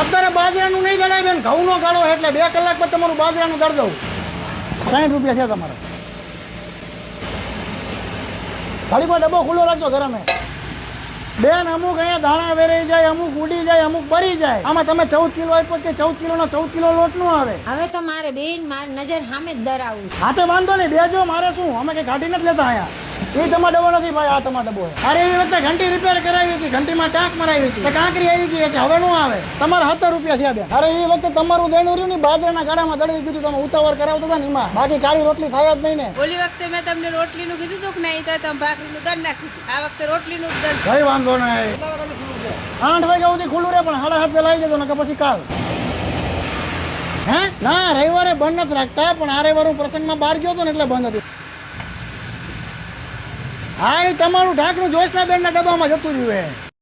અત્યારે બાજરાનું નહીં દળાય બેન, ઘઉંનો ગાળો એટલે 2 કલાક પછી તમારું બાજરાનું દળ દઉં. 60 રૂપિયા છે તમારે. ખાલી પર ડબ્બો ખુલ્લો રાખજો ગરમે. બેન અમુક અહીંયા દાણા વેરાઈ જાય, અમુક ઉડી જાય, અમુક બરી જાય. આમાં તમે 14 કિલો આપ્યો કે 14 કિલોનો 14 કિલો લોટ નો આવે. હવે તો મારે બેન મારી નજર સામે જ દરાવું છે. હા તો વાંધો નહીં, બેજો. મારે શું, અમે કઈ કાઢી નથી લેતા અહીંયા. એ તમારો ડબ્બો નથી ભાઈ, આ તમારો ડબ્બો છે. અરે એ વખતે ઘંટી રિપેર કરાવી હતી, ઘંટીમાં ટાંક મરાવી હતી, કાંકરી આવી ગઈ છે, હવે નું આવે. તમારે 70 રૂપિયા થયા બેન. અરે એ વખતે તમારું દેણું રહ્યું ને બાજરાના ગાડામાં દળી ગયું, તમે ઉતાવળ કરાવતા હતા ને એમાં. બાકી કાળી રોટલી થાય જ નહીં ને. ઓલી વખતે મેં તમને રોટલીનું કીધું હતું કે નહીં, તો તમે ભાખરીનું દર નાખ્યું. આ વખતે રોટલીનું જ દર. કઈ વાંધો નહીં. 8 વાગ્યા સુધી ખુલ્લું રહે, પણ 7:30 પેલા આવી જજો ને પછી કાલ. હે ના, રવિવારે બંધ નથી રાખતા, પણ આ રવિવારે હું પ્રસંગમાં બહાર ગયો હતો ને એટલે બંધ હતું. હા, એ તમારું ઢાંકણું જોશના બેનના ડબ્બામાં જતું રહ્યું.